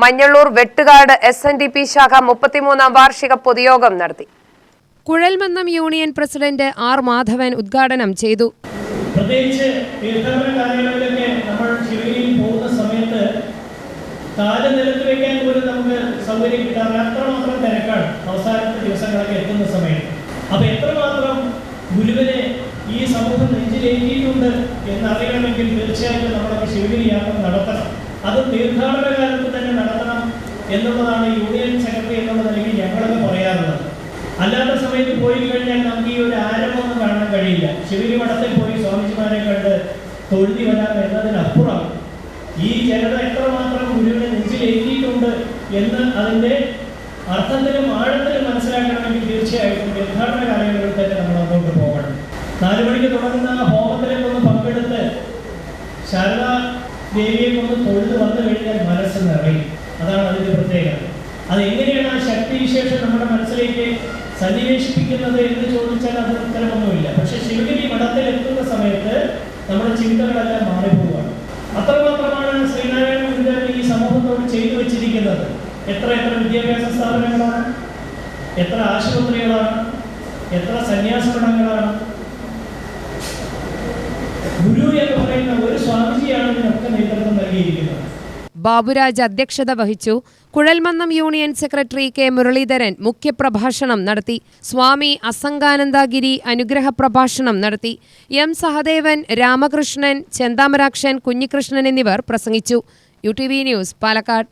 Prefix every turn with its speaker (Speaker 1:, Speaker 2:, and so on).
Speaker 1: Manjalloor Vettukad SNDP ശാഖ 33ാം വാർഷിക പൊതുയോഗം നടത്തി. Kuzhalmannam union president R Madhavan ഉദ്ഘാടനം ചെയ്തു.
Speaker 2: പ്രത്യേകിച്ച് തീർത്ഥാടന കാലങ്ങളിലൊക്കെ നമ്മൾ ശിവഗിരിയിൽ പോകുന്ന സമയത്ത് കാല് നിലത്ത് വയ്ക്കാൻ പോലും നമുക്ക് സൗകര്യം കിട്ടാറില്ല. അത്രമാത്രം തിരക്കാണ് അവസാനത്തെ ദിവസങ്ങളൊക്കെ എത്തുന്ന സമയത്ത്. അപ്പോൾ എത്രമാത്രം ഗുരുവിനെ ഈ സമൂഹം നെഞ്ചിലേറ്റിയിട്ടുണ്ട് എന്നറിയണമെങ്കിൽ തീർച്ചയായിട്ടും നമ്മളൊക്കെ ശിവഗിരി യാത്ര നടത്തണം. അത് തീർത്ഥാടന കാലത്ത് തന്നെ നടത്തണം എന്നുള്ളതാണ് യൂണിയൻ സെക്രട്ടറി എന്നുള്ള നിലയ്ക്ക് ഞങ്ങളൊക്കെ പറയാറുള്ളത്. അല്ലാത്ത സമയത്ത് പോയി കഴിഞ്ഞാൽ നമുക്ക് ഈ ഒരു ആരംഭമൊന്നും കാണാൻ കഴിയില്ല. ശിവഗിരി മഠത്തിൽ പോയി സ്വാമിജിമാരെ കണ്ട് തൊഴുതി വരാം എന്നതിനപ്പുറം ഈ ജനത എത്രമാത്രം ഗുരുവിനെ നെഞ്ചിലേറ്റിയിട്ടുണ്ട് എന്ന് അതിൻ്റെ അർത്ഥത്തിലും ആഴത്തിലും മനസ്സിലാക്കണമെങ്കിൽ തീർച്ചയായിട്ടും തീർത്ഥാടന കാലങ്ങളിൽ തന്നെ നമ്മൾ അങ്ങോട്ട് പോകണം. 4 മണിക്ക് തുടങ്ങുന്ന ഹോമത്തിലേക്കൊന്ന് പങ്കെടുത്ത് ശാരദാ ദേവിയെ കൊണ്ട് തൊഴുത് വന്നു കഴിഞ്ഞാൽ മനസ്സ് നിറയും. അതാണ് അതിൻ്റെ പ്രത്യേകത. അതെങ്ങനെയാണ് ആ ശക്തിവിശേഷം നമ്മുടെ മനസ്സിലേക്ക് സന്നിവേശിപ്പിക്കുന്നത് എന്ന് ചോദിച്ചാൽ അതിന് ഉത്തരമൊന്നുമില്ല. പക്ഷെ ശിവഗിരി മഠത്തിൽ എത്തുന്ന സമയത്ത് നമ്മുടെ ചിന്തകളെല്ലാം മാറിപ്പോവുകയാണ്. അത്രമാത്രമാണ് ശ്രീനാരായണ ഗുരുദേവൻ ഈ സമൂഹത്തോട് ചെയ്തു വെച്ചിരിക്കുന്നത്. എത്ര വിദ്യാഭ്യാസ സ്ഥാപനങ്ങളാണ്, എത്ര ആശുപത്രികളാണ്, എത്ര സന്യാസമഠങ്ങളാണ്. ഗുരു എന്ന് പറയുന്ന ഒരു സ്വാമിജിയാണ് ഇതിനൊക്കെ നേതൃത്വം നൽകിയിരിക്കുന്നത്.
Speaker 1: ബാബുരാജ് അധ്യക്ഷത വഹിച്ചു. Kuzhalmannam union secretary K Muraleedharan മുഖ്യപ്രഭാഷണം നടത്തി. സ്വാമി അസംഗാനന്ദഗിരി അനുഗ്രഹ പ്രഭാഷണം നടത്തി. എം സഹദേവൻ, രാമകൃഷ്ണൻ, ചെന്താമരാക്ഷൻ, കുഞ്ഞികൃഷ്ണൻ എന്നിവർ പ്രസംഗിച്ചു. UTV news, Palakkad.